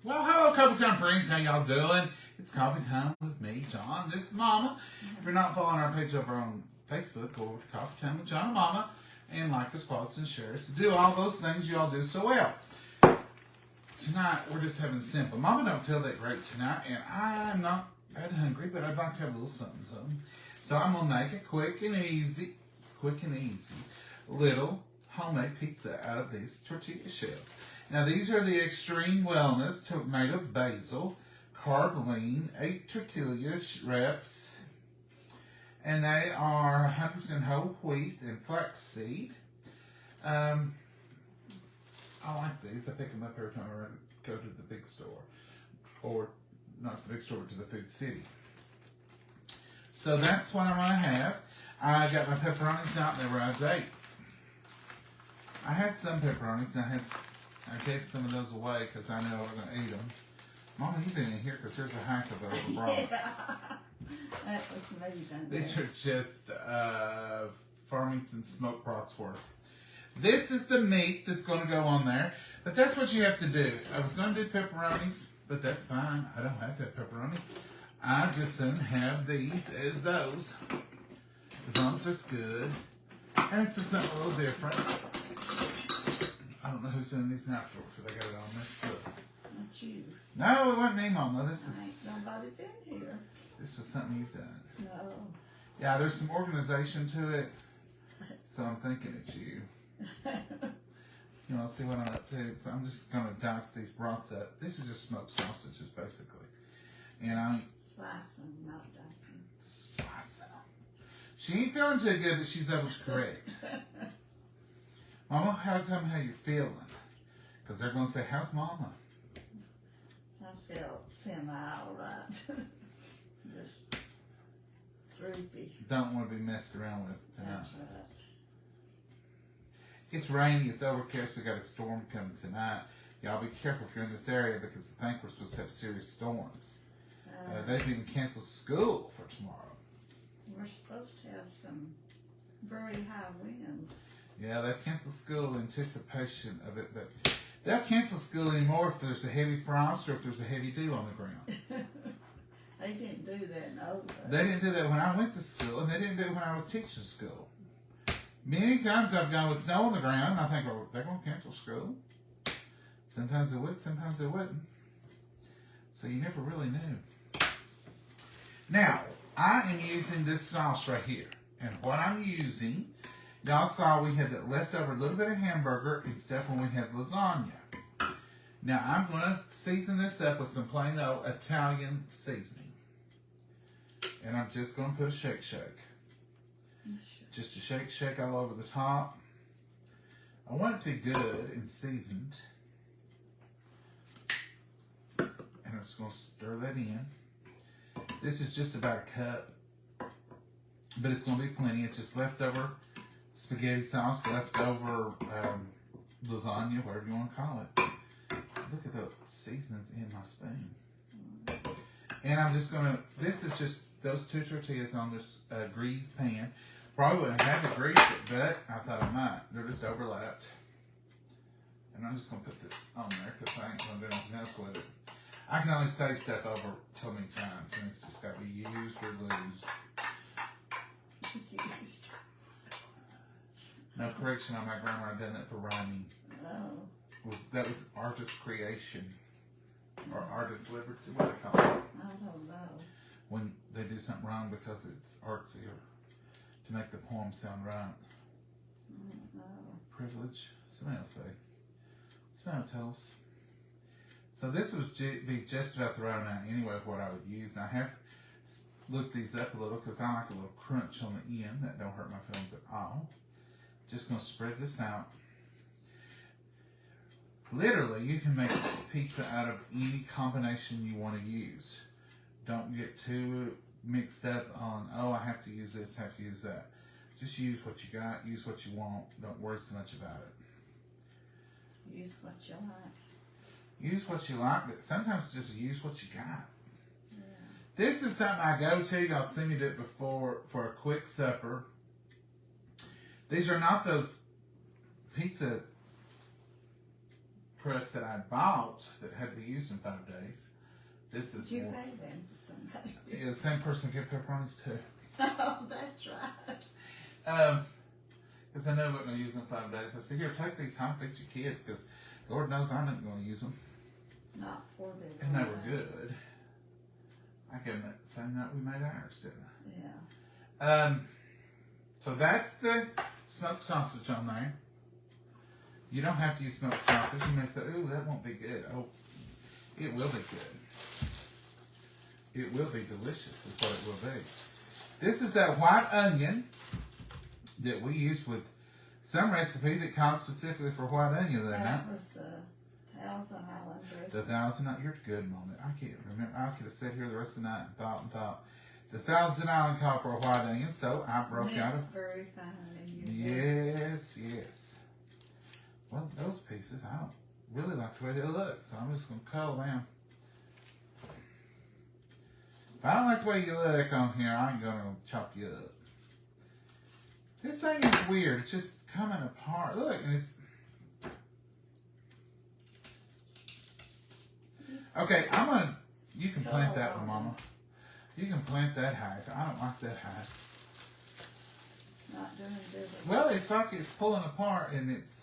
Well, hello, Coffee Time friends. How y'all doing? It's Coffee Time with me, John. This is Mama. If you're not following our page over on Facebook, go over to Coffee Time with John and Mama and like us, follow us, and share us. Do all those things y'all do so well. Tonight, we're just having simple. Mama don't feel that great tonight, and I'm not that hungry, but I'd like to have a little something. So I'm going to make a quick and easy, little homemade pizza out of these tortilla shells. Now, these are the Extreme Wellness Tomato Basil Carb Lean 8 tortilla wraps. And they are 100% whole wheat and flaxseed. I like these. I pick them up every time I go to the big store. Or, not the big store, but to the Food City. So that's what I'm going to have. I got my pepperonis out and they were out of date. I had some pepperonis and I gave some of those away because I know I was going to eat them. Mama, you've been in here because there's a hack of those brats. That was maybe done. These are just Farmington smoked brats worth. This is the meat that's going to go on there. But that's what you have to do. I was going to do pepperonis, but that's fine. I don't have to have pepperoni. I just soon have these as those. As long as it's good. And it's just something a little different. I don't know who's doing these now for. They got it all messed up. Not you. No, it wasn't me, Mama. This is. Ain't nobody been here. This was something you've done. No. Yeah, there's some organization to it. So I'm thinking it's you. You know, see what I'm up to. So I'm just gonna dice these brats up. This is just smoked sausages, basically. And I'm Slicing, not dicing. slicing them. She ain't feeling too good, but she's able to correct. Mama, tell me how you're feeling. Because they're going to say, how's Mama? I feel semi-alright. Just droopy. Don't want to be messed around with tonight. That's right. It's rainy, it's overcast, we got a storm coming tonight. Y'all be careful if you're in this area because I think we're supposed to have serious storms. They've even canceled school for tomorrow. We're supposed to have some very high winds. Yeah, they've canceled school in anticipation of it, but they'll cancel school anymore if there's a heavy frost or if there's a heavy dew on the ground. They didn't do that in old days. They didn't do that when I went to school, and they didn't do it when I was teaching school. Many times I've gone with snow on the ground, and I think, oh, they're going to cancel school. Sometimes they would, sometimes they wouldn't. So you never really knew. Now, I am using this sauce right here. And what I'm using, y'all saw we had that leftover little bit of hamburger and stuff when we had lasagna. Now, I'm going to season this up with some plain old Italian seasoning. And I'm just going to put a shake. Just a shake all over the top. I want it to be good and seasoned. And I'm just going to stir that in. This is just about a cup. But it's going to be plenty. It's just leftover spaghetti sauce, leftover lasagna, whatever you want to call it. Look at the seasonings in my spoon. And I'm just going to, this is just those two tortillas on this greased pan. Probably wouldn't have to grease it, but I thought I might. They're just overlapped. And I'm just going to put this on there because I ain't going to do nothing else with it. I can only say stuff over so many times, and it's just got to be used or lose. No correction on my grammar. I done that for rhyming. Oh. That was artist creation or artist liberty. What do they call it? I don't know. When they do something wrong because it's artsy or to make the poem sound right. I don't know. Privilege. Somebody else say. Somebody else tell us. So this would be just about the right amount anyway of what I would use. And I have looked these up a little because I like a little crunch on the end. That don't hurt my feelings at all. Just going to spread this out. Literally, you can make pizza out of any combination you want to use. Don't get too mixed up on, oh, I have to use this, I have to use that. Just use what you got, use what you want. Don't worry so much about it. Use what you like. Use what you like, but sometimes just use what you got. Yeah. This is something I go to. Y'all seen me do it before for a quick supper. These are not those pizza crust that I bought that had to be used in 5 days. This is Did you more. pay them for somebody? Yeah, the same person get pepperonis too. Oh, that's right. Because I know we're going to use them in 5 days. I said, here, take these home, feed your kids, because Lord knows I'm not going to use them. Not for them. And they were good. I gave them that same night we made ours, didn't I? Yeah. So that's the smoked sausage on there. You don't have to use smoked sausage. You may say, ooh, that won't be good. Oh, it will be good. It will be delicious is what it will be. This is that white onion that we use with some recipe that calls specifically for white onion. That was the Thousand Island dressing. The Thousand Island, you're good, Mom. I can't remember. I could have sat here the rest of the night and thought. The Thousand Island called for a white onion, so I broke out It's of. very fine. And Yes. Well, those pieces, I don't really like the way they look, so I'm just going to cull them. If I don't like the way you look on here, I ain't going to chop you up. This thing is weird. It's just coming apart. Look, and it's... Okay, I'm going to... You can plant that one, Mama. You can plant that high. I don't like that high. Not doing good. Well, it's like it's pulling apart, and it's...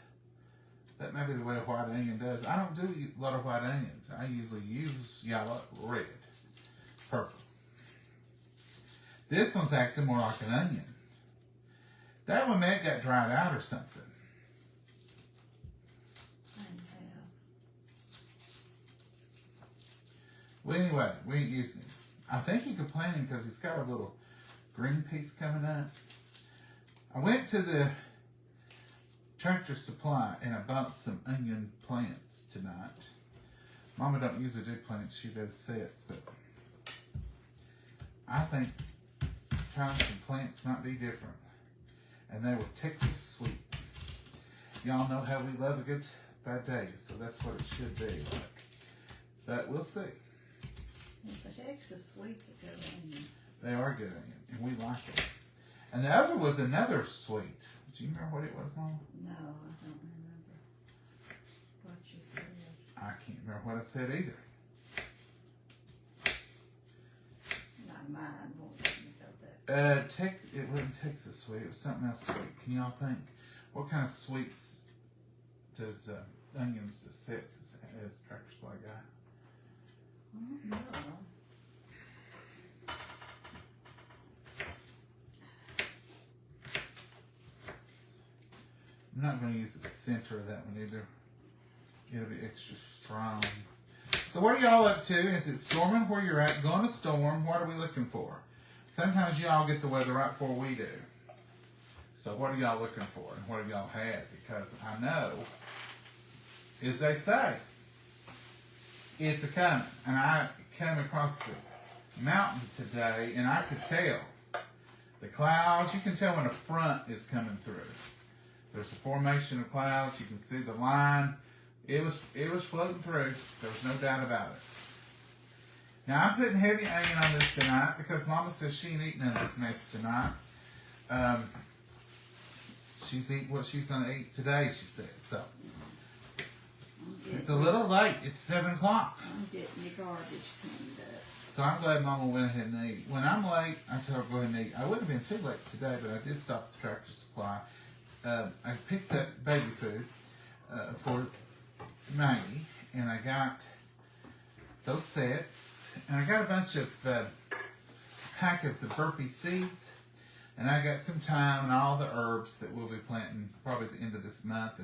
That may be the way a white onion does. I don't do a lot of white onions. I usually use yellow, red, purple. This one's acting more like an onion. That one may have got dried out or something. Well, anyway, we ain't using him. I think you could plant him because he's got a little green piece coming up. I went to the Tractor Supply and I bought some onion plants tonight. Mama don't usually do plants, she does sets, but I think trying some plants might be different. And they were Texas sweet. Y'all know how we love a good vitae, so that's what it should be like. But we'll see. The Texas sweets are good onion. They are good onion, and we like it. And the other was another sweet. Do you remember what it was, Mama? No, I don't remember what you said. I can't remember what I said either. Not mine, won't let me go that. It wasn't Texas sweet. It was something else sweet. Can y'all think? What kind of sweets does onions to sets as Tractor Supply guy? No. I'm not going to use the center of that one either. It'll be extra strong. So what are y'all up to? Is it storming where you're at? Going to storm? What are we looking for? Sometimes y'all get the weather right before we do. So what are y'all looking for? And what have y'all had? Because I know, as they say, it's a coming. And I came across the mountain today and I could tell. The clouds, you can tell when a front is coming through. There's a formation of clouds. You can see the line. It was floating through. There was no doubt about it. Now I'm putting heavy onion on this tonight because Mama says she ain't eating none of this mess tonight. She's eating what she's going to eat today, she said. So it's a little late. It's 7 o'clock. I'm getting the garbage cleaned up. So I'm glad Mama went ahead and ate. When I'm late, I tell her to go ahead and eat. I wouldn't have been too late today, but I did stop at the Tractor Supply. I picked up baby food for Maggie, and I got those sets, and I got a bunch of pack of the burpee seeds, and I got some thyme and all the herbs that we'll be planting probably at the end of this month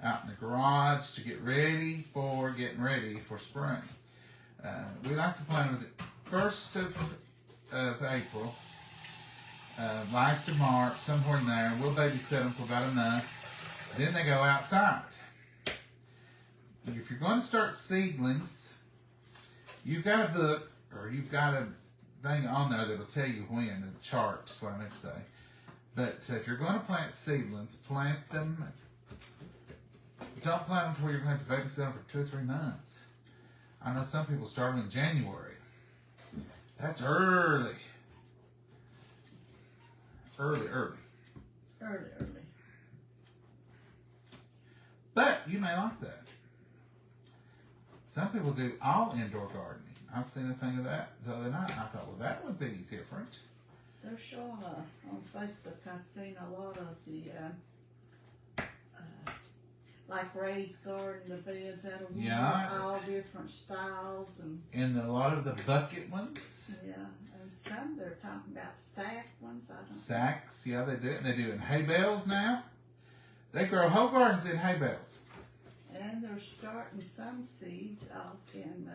out in the garage to get ready for getting ready for spring. We like to plant them the 1st of April. Last of March, somewhere in there. We'll babysit them for about a month. Then they go outside. If you're going to start seedlings, you've got a book, or you've got a thing on there that will tell you when, a chart is what I meant to say. But if you're going to plant seedlings, plant them. Don't plant them to where you're going to babysit them for 2 or 3 months. I know some people start them in January. That's early. Early. Early. But you may like that. Some people do all indoor gardening. I've seen a thing of that the other night. I thought, well, that would be different. They're showing on Facebook. I've seen a lot of the like raised garden, the beds out of wood, Yeah. all different styles, and And a lot of the bucket ones, yeah, and some they're talking about sack ones. I don't. sacks, yeah, they do it. And they do it in hay bales now. They grow whole gardens in hay bales. And they're starting some seeds off in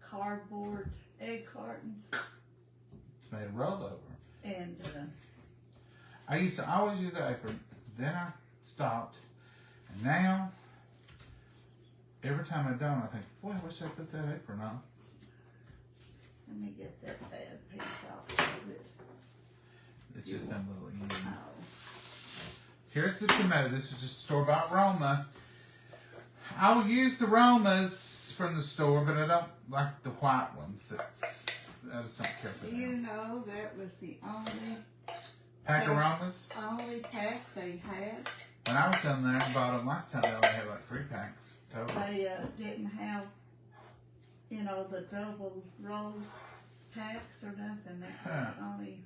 cardboard egg cartons, It's made a rollover. and I used to always use an apron. Then I stopped. And now, every time I don't, I think, boy, I wish I put that apron on. let me get that bad piece off so that. It's just them little ends. Oh. Here's the tomato. This is just store-bought Roma. I will use the Romas from the store, but I don't like the white ones. I just don't care for You them. know, that was the Pack of Romas. only pack they had. When I was down there and bought them last time, they only had like 3 packs total. They didn't have, you know, the double rows packs or nothing. That was only,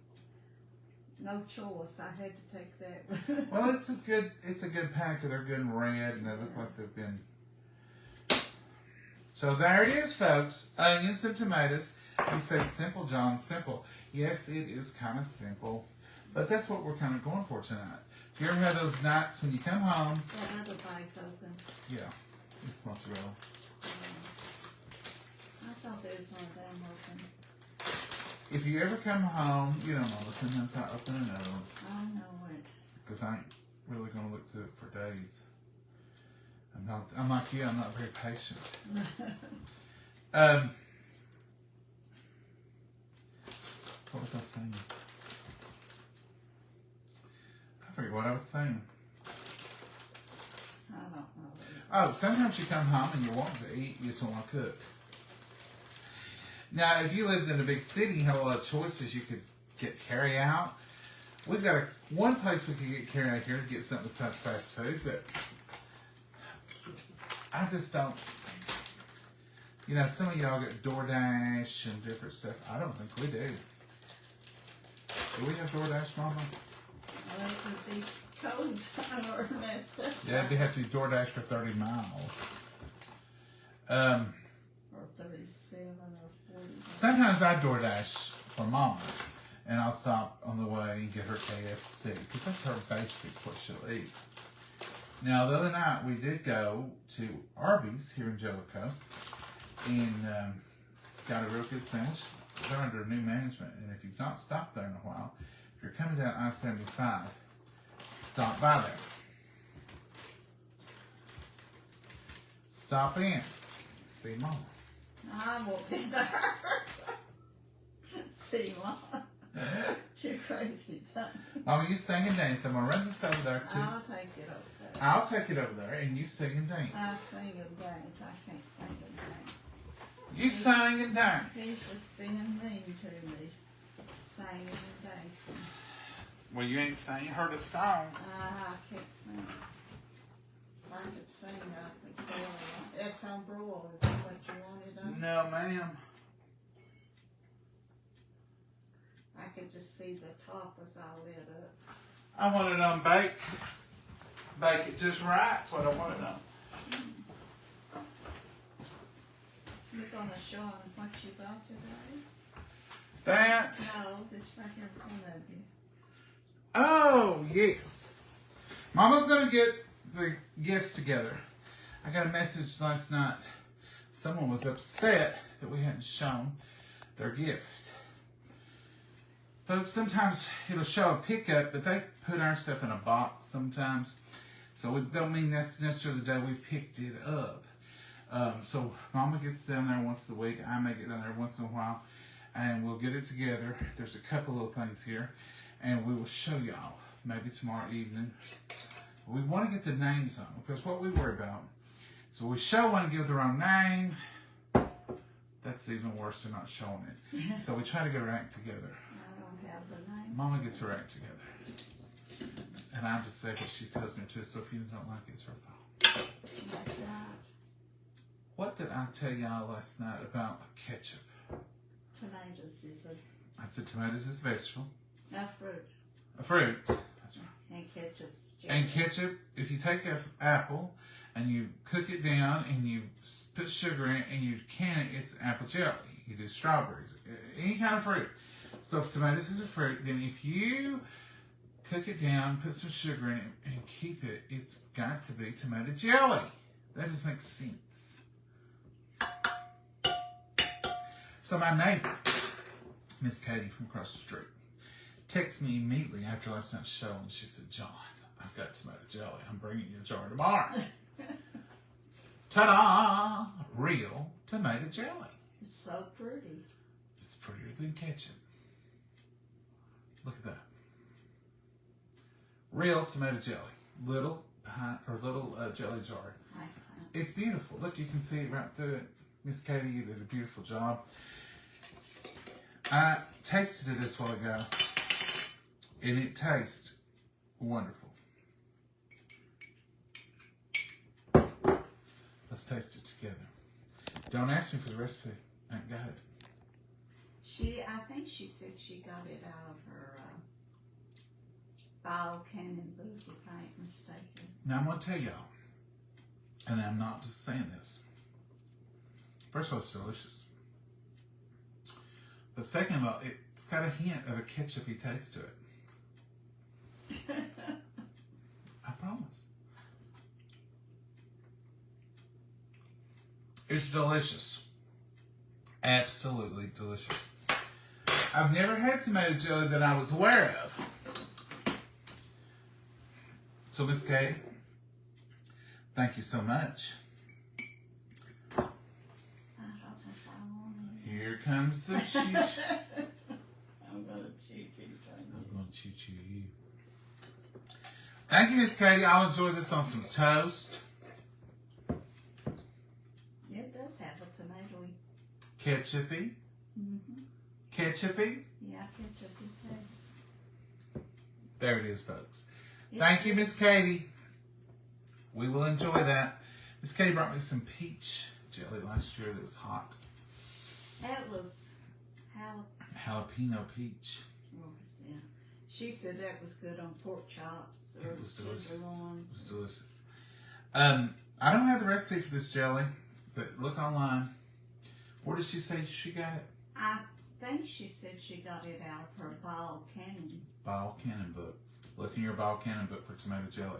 no choice. I had to take that. Well, it's a good pack. They're good and red, and they look like they've been. So there it is, folks. Onions and tomatoes. You say simple, John. Simple. Yes, it is kind of simple, but that's what we're kind of going for tonight. Do you ever have those nights when you come home? That other bag's open. Yeah, it's mozzarella. I thought there was one of them open. If you ever come home, you don't know. Sometimes I open another one I know it. because I ain't really gonna look through it for days. I'm like you. I'm not very patient. What was I saying? I forget what I was saying. I don't know. Oh, sometimes you come home and you're wanting to eat, you just don't want to cook. Now, if you lived in a big city, you have a lot of choices. You could get carry out. We've got one place we could get carry out here to get something besides fast food, but I just don't. You know, some of y'all get DoorDash and different stuff. I don't think we do. Do we have DoorDash, Mama? Well, it could be cold time or messed up. Yeah, they have to be DoorDash for 30 miles. Or 37 or 40. Sometimes I DoorDash for Mama, and I'll stop on the way and get her KFC, because that's her basic what she'll eat. Now, the other night, we did go to Arby's here in Jellicoe, and got a real good sandwich. They're under new management, and if you've not stopped there in a while, if you're coming down I-75, stop by there. Stop in. See Mama. I won't be there. See, Mom. You're crazy, Tom. Mama, you sing and dance. I'm going to run this over there, too. I'll take it over there. I'll take it over there, and you sing and I dance. sing and dance. I can't sing and dance. You sing and He's dance. just being mean to me. Singing and dancing. Well, you ain't sang. You heard a song. I can't sing. If I could sing, I could tell you. That's on broil. Is that what you wanted on? No, ma'am. I could just see the top was all lit up. I want it on bake. Bake it just right. That's what I want it on. You're gonna show them what you bought today? That. No, this right here in front of you. Oh, yes. Mama's going to get the gifts together. I got a message last night. Someone was upset that we hadn't shown their gift. Folks, sometimes it'll show a pickup, but they put our stuff in a box sometimes. So it don't mean that's necessarily the day we picked it up. So Mama gets down there once a week. I may get down there once in a while. And we'll get it together. There's a couple of things here. And we will show y'all maybe tomorrow evening. We want to get the names on because what we worry about. So we show one and give the wrong name. That's even worse than not showing it. So we try to get her act together. I don't have the name. Mama gets her act together. And I just say what she tells me to, so if you don't like it, it's her fault. That's right. What did I tell y'all last night about ketchup? Tomatoes is I said tomatoes is a vegetable. a fruit. A fruit. That's right. And ketchup's jelly. And ketchup, if you take an apple and you cook it down and you put sugar in it and you can it, it's apple jelly. You do strawberries, any kind of fruit. So if tomatoes is a fruit, then if you cook it down, put some sugar in it, and keep it, it's got to be tomato jelly. That just makes sense. So my neighbor, Miss Katie from across the street, texted me immediately after last night's show, and she said, "John, I've got tomato jelly. I'm bringing you a jar tomorrow." Ta-da! Real tomato jelly. It's so pretty. It's prettier than ketchup. Look at that. Real tomato jelly. Little jelly jar. It's beautiful. Look, you can see it right through it. Miss Katie, you did a beautiful job. I tasted it this while ago, and it tastes wonderful. Let's taste it together. Don't ask me for the recipe. I ain't got it. I think she said she got it out of her Bile Cannon book, if I ain't mistaken. Now I'm going to tell y'all, and I'm not just saying this. First of all, it's delicious. But second of all, it's got a hint of a ketchupy taste to it. I promise. It's delicious. Absolutely delicious. I've never had tomato jelly that I was aware of. So, Miss Katie, thank you so much. I don't know if I want Here comes the cheese. it. I'm going to cheat you. I'm going to cheat you. Thank you, Miss Katie. I'll enjoy this on some toast. It does have a tomato-y. Ketchupy. Mm-hmm. Ketchupy. Yeah, ketchup-y taste. There it is, folks. It- Thank you, Miss Katie. We will enjoy that. Miss Katie brought me some peach jelly last year that was hot. That was Jalapeno peach. yeah. She said that was good on pork chops or It was delicious. tenderloins. It was delicious. I don't have the recipe for this jelly, but look online. Where did she say she got it? I think she said she got it out of her Bile Cannon. Bile Cannon book. Look in your Bile Cannon book for tomato jelly.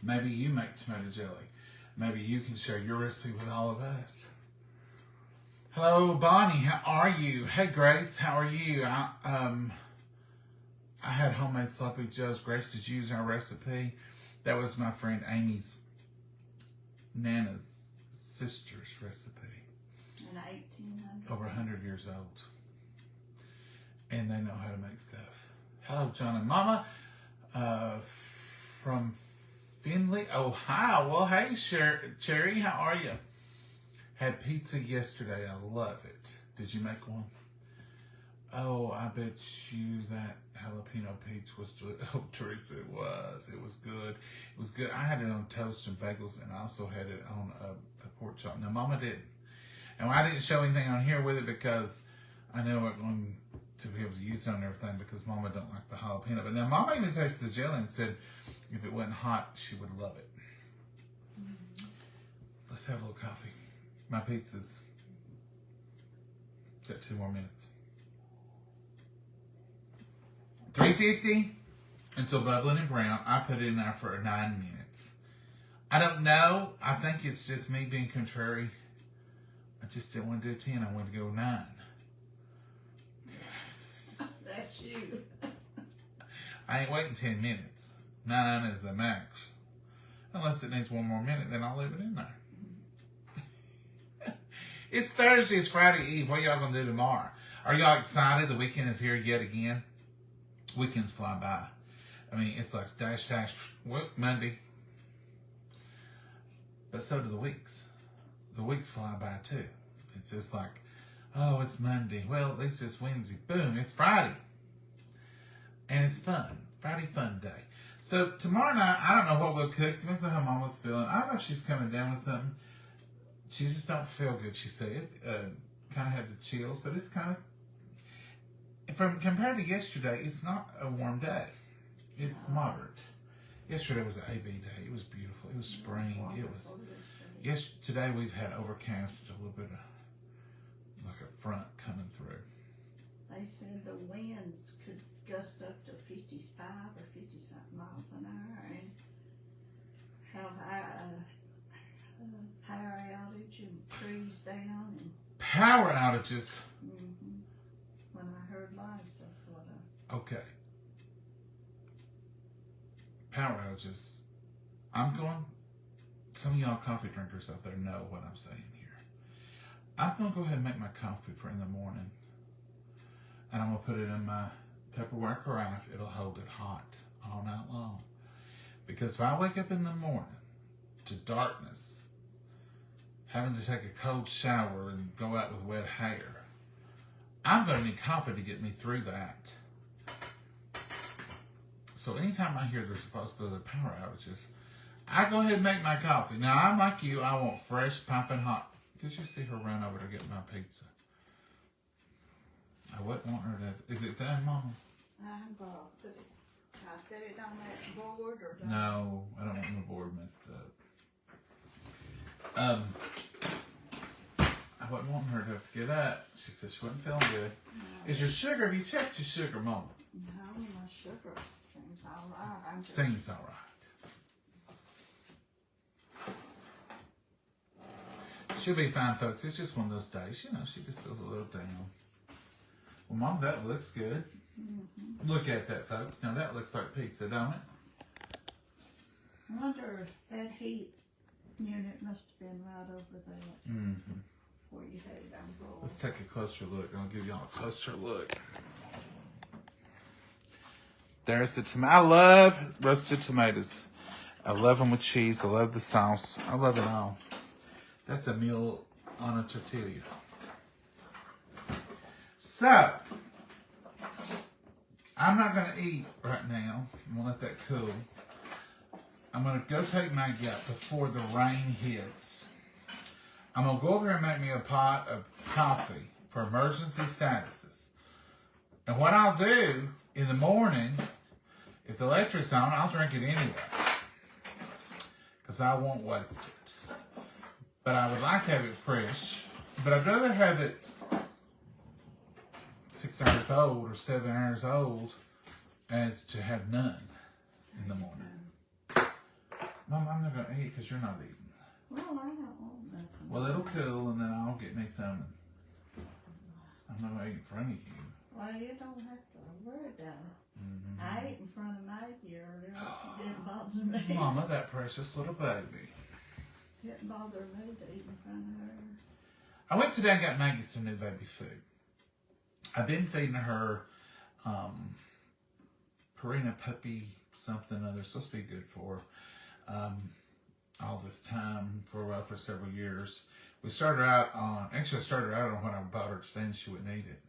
Maybe you make tomato jelly. Maybe you can share your recipe with all of us. Hello, Bonnie. How are you? Hey, Grace. How are you? I had homemade sloppy joes. Grace is using our recipe. That was my friend Amy's Nana's sister's recipe. In 1800. Over 100 years old. And they know how to make stuff. Hello, John and Mama. From Findlay, Ohio. Well, hey, Cherry, how are you? Had pizza yesterday. I love it. Did you make one? Oh, I bet you that jalapeno peach was delicious. Oh, Teresa, it was. It was good. It was good. I had it on toast and bagels, and I also had it on a pork chop. Now, Mama didn't. And I didn't show anything on here with it because I know I'm going to be able to use it on everything because Mama don't like the jalapeno. But now Mama even tasted the jelly and said if it wasn't hot, she would love it. Mm-hmm. Let's have a little coffee. My pizza's got 2 more minutes. 350 until bubbling and brown. I put it in there for 9 minutes. I don't know. I think it's just me being contrary. I just didn't want to do 10. I wanted to go 9. That's you. I ain't waiting 10 minutes. 9 is the max. Unless it needs 1 more minute, then I'll leave it in there. It's Thursday. It's Friday Eve. What y'all going to do tomorrow? Are y'all excited? The weekend is here yet again. Weekends fly by. I mean, it's like dash, whoop, Monday. But so do the weeks. The weeks fly by too. It's just like, oh, it's Monday. Well, at least it's Wednesday. Boom, it's Friday. And it's fun. Friday fun day. So tomorrow night, I don't know what we'll cook. Depends on how Mama's feeling. I don't know if she's coming down with something. she just don't feel good. She said, kind of had the chills, but it's kind of, from compared to yesterday, it's not a warm day. It's moderate. Yesterday was an AB day. It was beautiful. It was spring. It was. Yes, today we've had overcast, a little bit of like a front coming through. They said the winds could gust up to 55 or 50 something miles an hour and have power outage and trees down and. Power outages. Mm-hmm. When I heard lies, that's what I. Okay. Power outages. I'm going. Some of y'all coffee drinkers out there know what I'm saying here. I'm going to go ahead and make my coffee for in the morning. And I'm going to put it in my Tupperware carafe. It'll hold it hot all night long. Because if I wake up in the morning to darkness, having to take a cold shower and go out with wet hair, I'm going to need coffee to get me through that. So anytime I hear there's a possibility of power outages, I go ahead and make my coffee. Now, I'm like you. I want fresh, piping hot. Did you see her run over to get my pizza? I wouldn't want her to. Is it done, Mama? I'm going to put it. Can I set it on that board or don't? No, I don't want my board messed up. I wasn't wanting her to have to get up. She said she wasn't feeling good. No. Is your sugar? Have you checked your sugar, Mama? No, my sugar seems all right. Seems all right. She'll be fine, folks. It's just one of those days. You know, she just feels a little down. Well, Mom, that looks good. Mm-hmm. Look at that, folks. Now, that looks like pizza, don't it? I wonder if that heat unit must have been right over there. Mm-hmm. Before you had it on board. Let's take a closer look. I'll give y'all a closer look. There's the tomato. I love roasted tomatoes. I love them with cheese. I love the sauce. I love it all. That's a meal on a tortilla. So, I'm not going to eat right now. I'm going to let that cool. I'm going to go take Maggie out before the rain hits. I'm going to go over here and make me a pot of coffee for emergency statuses. And what I'll do in the morning, if the electric's on, I'll drink it anyway. Because I won't waste it. But I would like to have it fresh. But I'd rather have it 6 hours old or 7 hours old as to have none in the morning. Mom, I'm not going to eat because you're not eating. Well, I don't want nothing. Well, it'll cool and then I'll get me some. I'm not going to eat in front of you. Well, you don't have to worry about it. Mm-hmm. I ate in front of Maggie earlier. It didn't bother me. Mama, that precious little baby. It didn't bother me to eat in front of her. I went today and got Maggie some new baby food. I've been feeding her Purina puppy something or other. It's supposed to be good for her. All this time for several years. I started out on when I bought her today and she wouldn't eat it.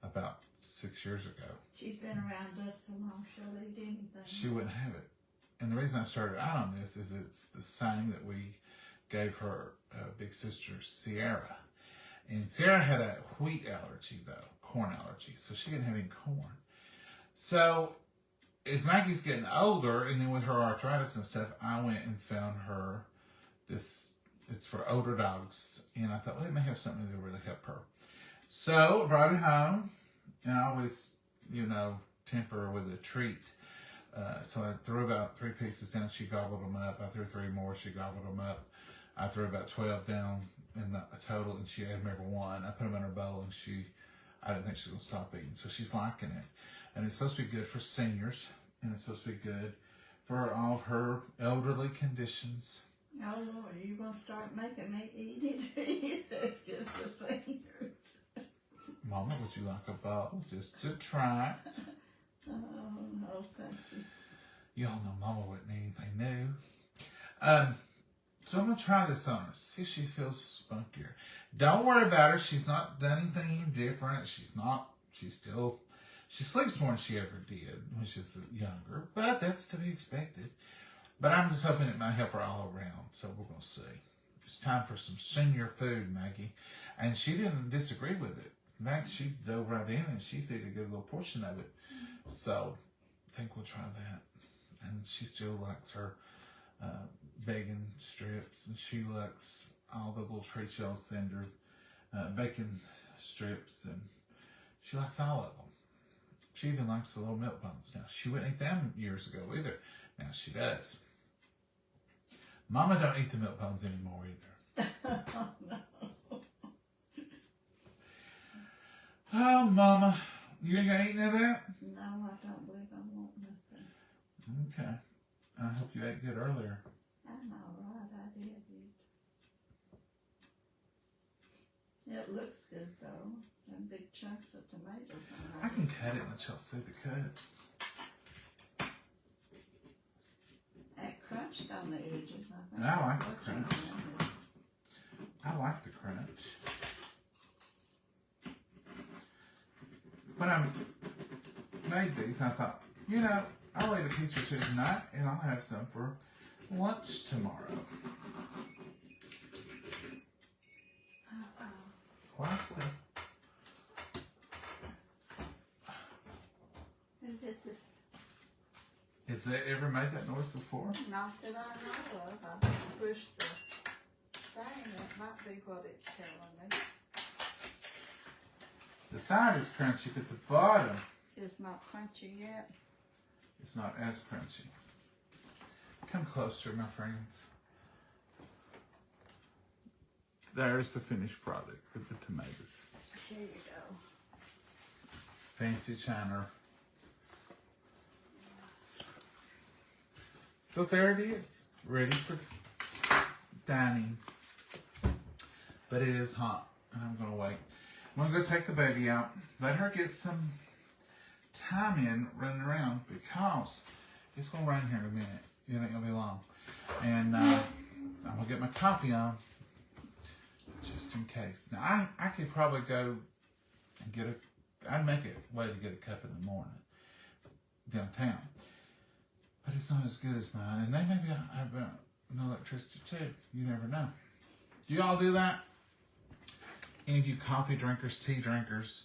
About 6 years ago. She's been around us so long she'll eat anything. She wouldn't have it. And the reason I started out on this is it's the same that we gave her big sister Sierra. And Sierra had a wheat allergy though, corn allergy. So she didn't have any corn. So as Maggie's getting older, and then with her arthritis and stuff, I went and found her this, it's for older dogs. And I thought, well, it may have something that will really help her. So I brought it home, and I always, temper her with a treat. So I threw about 3 pieces down. She gobbled them up. I threw 3 more. She gobbled them up. I threw about 12 down in the total, and she ate them every one. I put them in her bowl, and I didn't think she was going to stop eating. So she's liking it. And it's supposed to be good for seniors, and it's supposed to be good for all of her elderly conditions. Oh, Lord, are you going to start making me eat it? It's good for seniors. Mama, would you like a bowl just to try it? Oh, no, thank you. Y'all know Mama wouldn't eat anything new. So I'm going to try this on her. See if she feels spunkier. Don't worry about her. She's not done anything different. She sleeps more than she ever did when she was younger. But that's to be expected. But I'm just hoping it might help her all around. So we're going to see. It's time for some senior food, Maggie. And she didn't disagree with it. In fact, she dove right in and she's ate a good little portion of it. So I think we'll try that. And she still likes her bacon strips, and she likes all the little treats y'all send her, bacon strips, and she likes all of them. She even likes the little milk bones now. She wouldn't eat them years ago either. Now she does. Mama don't eat the milk bones anymore either. Oh, no. Oh, Mama, you ain't gonna eat none of that? No, I don't believe I want nothing. Okay. I hope you ate good earlier. I'm all right. I did eat. It looks good though. Them big chunks of tomatoes on I it. can cut it and let y'all see the cut. That crunched on the edges, I think. I like that's the what you crunch. wanted. I like the crunch. When I made these, I thought, you know, I'll eat a piece or two tonight, and I'll have some for lunch tomorrow. What's the... Is it this? Has that ever made that noise before? Not that I know of. I didn't push the thing. It might be what it's telling me. The side is crunchy, but the bottom It's not crunchy yet. is not as crunchy. Come closer, my friends. There's the finished product with the tomatoes. Here you go. Fancy china. So there it is, ready for dining. But it is hot, and I'm gonna wait. I'm gonna go take the baby out, let her get some time in running around, because it's gonna rain here in a minute. It ain't gonna be long. And I'm gonna get my coffee on, just in case. Now I could probably go and get I'd make it a way to get a cup in the morning downtown. But it's not as good as mine. And they maybe have no electricity too. You never know. Do you all do that? Any of you coffee drinkers, tea drinkers,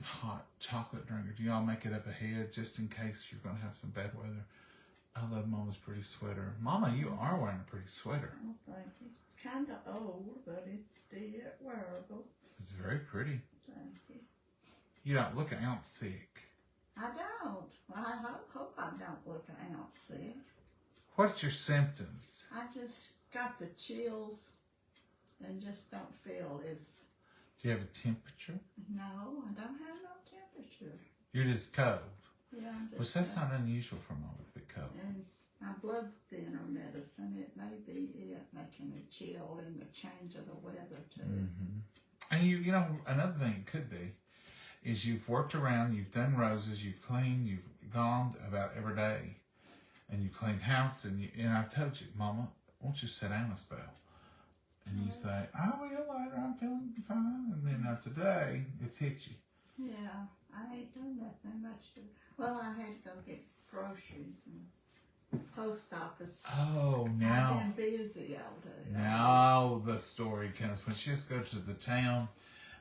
hot chocolate drinkers, do y'all make it up ahead just in case you're going to have some bad weather? I love Mama's pretty sweater. Mama, you are wearing a pretty sweater. Oh, thank you. It's kind of old, but it's still wearable. It's very pretty. Thank you. You don't look an ounce sick. I don't. I hope I don't look an ounce sick. What's your symptoms? I just got the chills and just don't feel as, Do you have a temperature? no, I don't have no temperature. You're just cold. Yeah, I'm Which just, that's not unusual for Mama to be cold. and my blood thinner medicine, it may be it making me chill in the change of the weather too. Mm-hmm. And you know, another thing it could be is you've worked around, you've done roses, you've cleaned, you've gone about every day, and you clean house, and I've told you, Mama, won't you sit down a spell? And you say, I will later, I'm feeling fine. And then today, it's hit you. Yeah, I ain't done nothing much to, well, I had to go get groceries and post office. Oh, now. I've been busy all day. Now the story comes. When she has to go to the town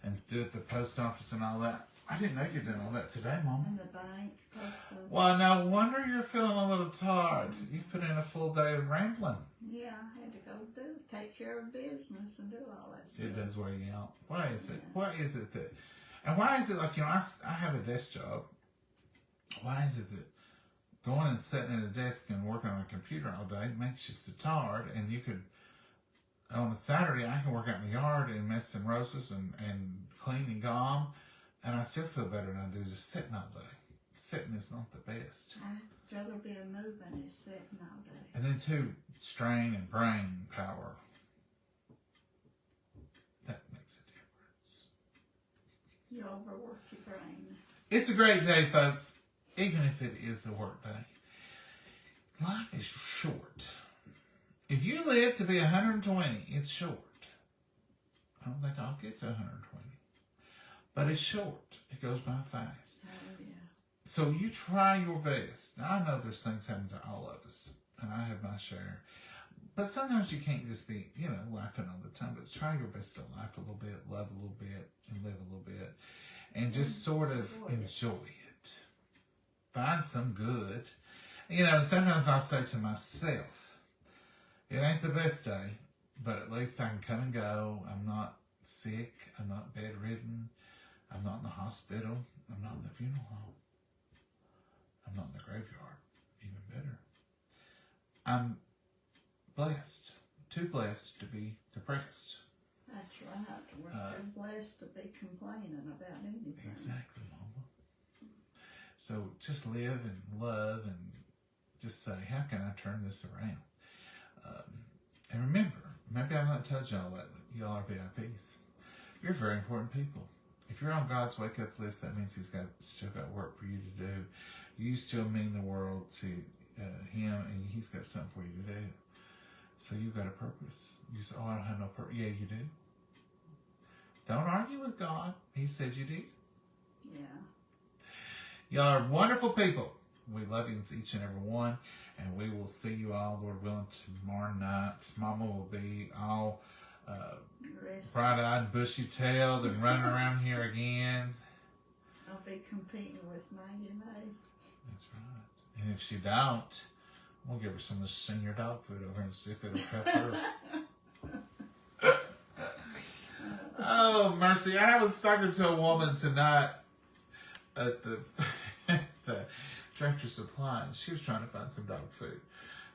and do at the post office and all that. I didn't know you did all that today, Mama. In the bank, post office. Well, no wonder you're feeling a little tired. You've put in a full day of rambling. Yeah, I had to go take care of business and do all that stuff. It does wear you out. Why is it? Why is it that? And why is it like, you know, I have a desk job. Why is it that going and sitting at a desk and working on a computer all day makes you so tired? And you could, on a Saturday, I can work out in the yard and mess some roses and clean and gum, and I still feel better than I do just sitting all day. Sitting is not the best. I'd rather be a moving than sitting all day. And then too, strain and brain power. That makes a difference. You overwork your brain. It's a great day, folks, even if it is a work day. Life is short. If you live to be 120, it's short. I don't think I'll get to 120. But it's short. It goes by fast. Oh, yeah. So you try your best. Now, I know there's things happen to all of us, and I have my share. But sometimes you can't just be, laughing all the time. But try your best to laugh a little bit, love a little bit, and live a little bit. And just sort of enjoy it. Find some good. Sometimes I'll say to myself, it ain't the best day, but at least I can come and go. I'm not sick. I'm not bedridden. I'm not in the hospital. I'm not in the funeral home. I'm not in the graveyard. Even better. I'm blessed. Too blessed to be depressed. That's right. We're too blessed to be complaining about anything. Exactly, Mama. So just live and love and just say, how can I turn this around? And remember, maybe I've not told y'all that y'all are VIPs. You're very important people. If you're on God's wake-up list, that means He's still got work for you to do. You still mean the world to Him, and He's got something for you to do. So you've got a purpose. You say, I don't have no purpose. Yeah, you do. Don't argue with God. He said you do. Yeah. Y'all are wonderful people. We love you, each and every one. And we will see you all, Lord willing, tomorrow night. Mama will be all bright-eyed and bushy-tailed and running around here again. I'll be competing with Maggie May. That's right. And if she don't, we'll give her some of the senior dog food over and see if it'll help her. Oh, mercy. I was talking to a woman tonight at the Tractor Supply, and she was trying to find some dog food.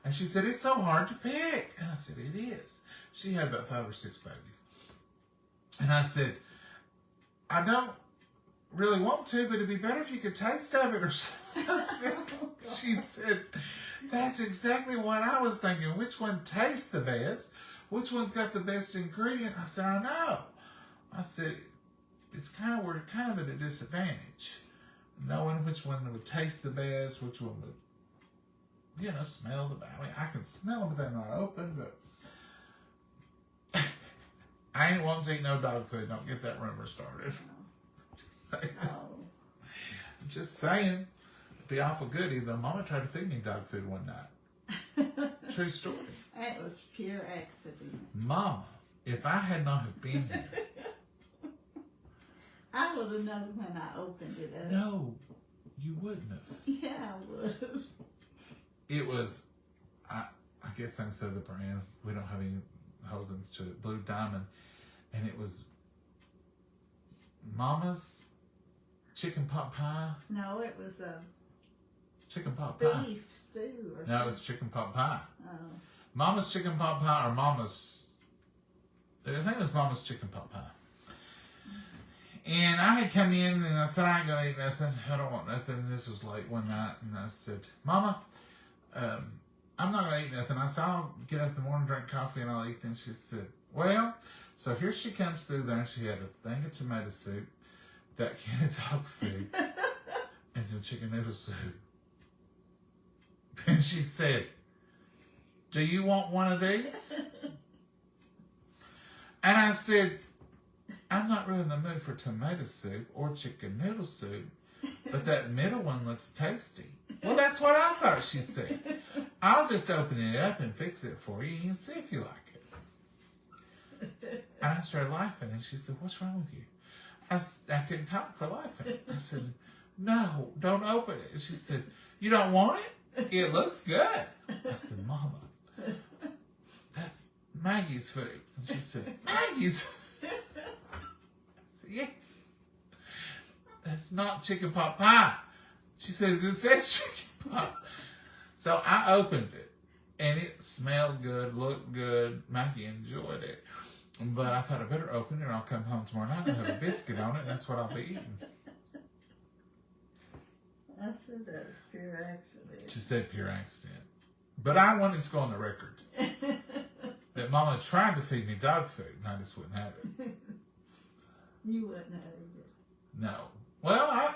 And she said, it's so hard to pick. And I said, it is. She had about 5 or 6 babies. And I said, I don't really want to, but it'd be better if you could taste of it or something. She said, that's exactly what I was thinking. Which one tastes the best? Which one's got the best ingredient? I said, I know. I said, we're kind of at a disadvantage. Knowing which one would taste the best, which one would, smell the best. I mean, I can smell them, but they're not open, but I ain't wanting to eat no dog food. Don't get that rumor started. Just saying. Just saying. It'd be awful good either. Mama tried to feed me dog food one night. True story. That was pure accident. Mama, if I had not have been here. I would have known when I opened it up. No, you wouldn't have. Yeah, I would have. It was, I guess I can say the brand. We don't have any holdings to it. Blue Diamond. And it was Mama's chicken pot pie. No, it was a chicken pot pie. Beef stew or something. No, it was chicken pot pie. Oh. Mama's chicken pot pie or Mama's, I think it was Mama's chicken pot pie. And I had come in and I said, I ain't gonna eat nothing. I don't want nothing. This was late one night. And I said, Mama, I'm not gonna eat nothing. I said, I'll get up in the morning, drink coffee, and I'll eat. And she said, well, so here she comes through there and she had a thing of tomato soup, that can of dog food, and some chicken noodle soup. And she said, do you want one of these? And I said, I'm not really in the mood for tomato soup or chicken noodle soup, but that middle one looks tasty. Well, that's what I thought, she said. I'll just open it up and fix it for you and see if you like it. And I started laughing, and she said, what's wrong with you? I couldn't talk for laughing. I said, no, don't open it. And she said, you don't want it? It looks good. I said, Mama, that's Maggie's food. And she said, Maggie's food? Yes. That's not chicken pot pie. She says, it says chicken pot. So I opened it, and it smelled good, looked good. Maggie enjoyed it. But I thought I better open it, or I'll come home tomorrow night and have a biscuit on it, and that's what I'll be eating. I said that was pure accident. She said pure accident. But I wanted to go on the record that Mama tried to feed me dog food, and I just wouldn't have it. You wouldn't have it. No. Well, I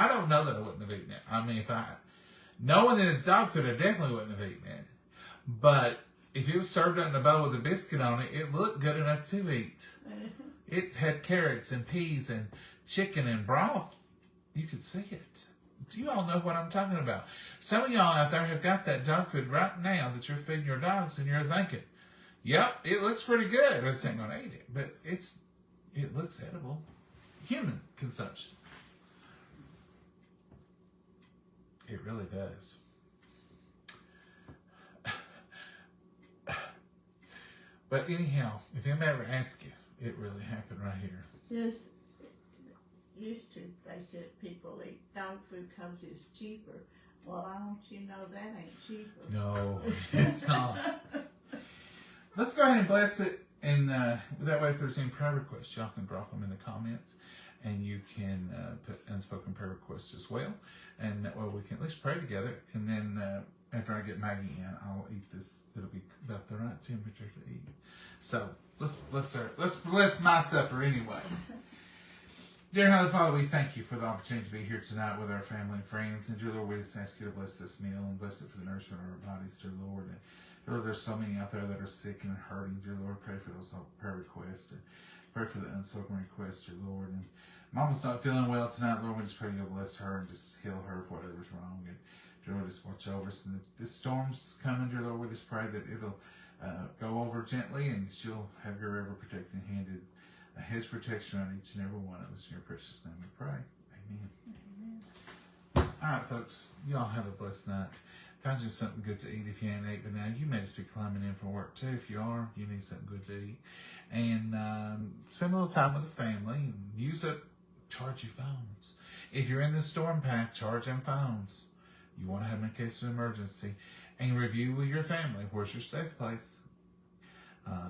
don't know that I wouldn't have eaten it. I mean, knowing that it's dog food, I definitely wouldn't have eaten it. But if it was served out in a bowl with a biscuit on it, it looked good enough to eat. It had carrots and peas and chicken and broth. You could see it. You all know what I'm talking about. Some of y'all out there have got that dog food right now that you're feeding your dogs, and you're thinking, "Yep, it looks pretty good. I just ain't gonna eat it," but it looks edible. Human consumption. It really does. But anyhow, if anybody ever asks you, it really happened right here. Yes, used to, they said people eat dog food because it's cheaper. Well, I want you to know that ain't cheaper. No, it's not. Let's go ahead and bless it. And that way, if there's any prayer requests, y'all can drop them in the comments. And you can put unspoken prayer requests as well. And that way we can at least pray together. And then after I get Maggie in, I'll eat this. It'll be about the right temperature to eat. So let's bless my supper anyway. Dear Heavenly Father, we thank you for the opportunity to be here tonight with our family and friends. And dear Lord, we just ask you to bless this meal and bless it for the nourishment of our bodies, dear Lord. And dear Lord, there's so many out there that are sick and hurting. Dear Lord, pray for those prayer requests. And pray for the unspoken requests, dear Lord. And Mama's not feeling well tonight, Lord. We just pray you'll bless her and just heal her for whatever's wrong. And dear Lord, just watch over us. And if this storm's coming, dear Lord, we just pray that it'll go over gently and she'll have your ever protecting hand and a hedge protection on each and every one of us. In your precious name we pray. Amen. All right, folks. Y'all have a blessed night. Find you something good to eat if you ain't ate, but now you may just be climbing in from work too. If you are, you need something good to eat. And spend a little time with the family and charge your phones. If you're in the storm path, charge them phones. You want to have them in case of emergency. And review with your family. Where's your safe place?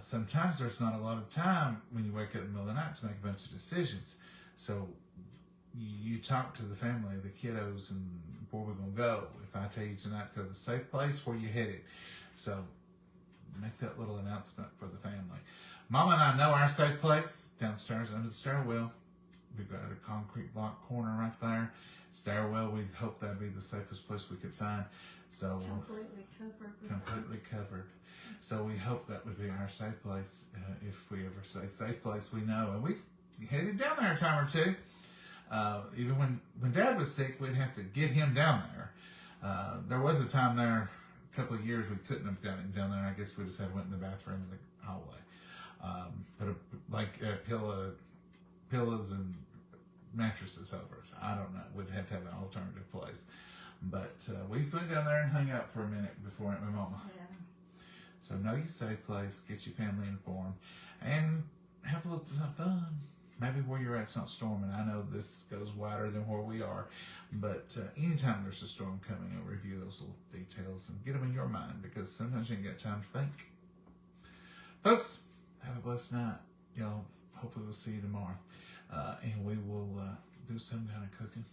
Sometimes there's not a lot of time when you wake up in the middle of the night to make a bunch of decisions. So you talk to the family, the kiddos, and where we're going to go. If I tell you tonight, go to the safe place, where you headed. So make that little announcement for the family. Mama and I know our safe place downstairs under the stairwell. We've got a concrete block corner right there. Stairwell, we hope that'd be the safest place we could find. So completely covered. So we hope that would be our safe place. If we ever say safe place, we know. And we've headed down there a time or two. Even when Dad was sick, we'd have to get him down there. There was a time there, a couple of years, we couldn't have gotten him down there. I guess we just had went in the bathroom in the hallway. Pillows and mattresses over us. I don't know. We'd have to have an alternative place. But we've been down there and hung out for a minute before I met my mama. Yeah. So know your safe place, get your family informed, and have a little fun. Maybe where you're at's not storming. I know this goes wider than where we are, but anytime there's a storm coming, I'll review those little details and get them in your mind, because sometimes you ain't got time to think. Folks, have a blessed night. Y'all, hopefully we'll see you tomorrow. And we will do some kind of cooking.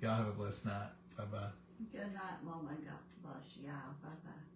Y'all have a blessed night. Bye-bye. Good night, Mama. God bless y'all. Bye-bye.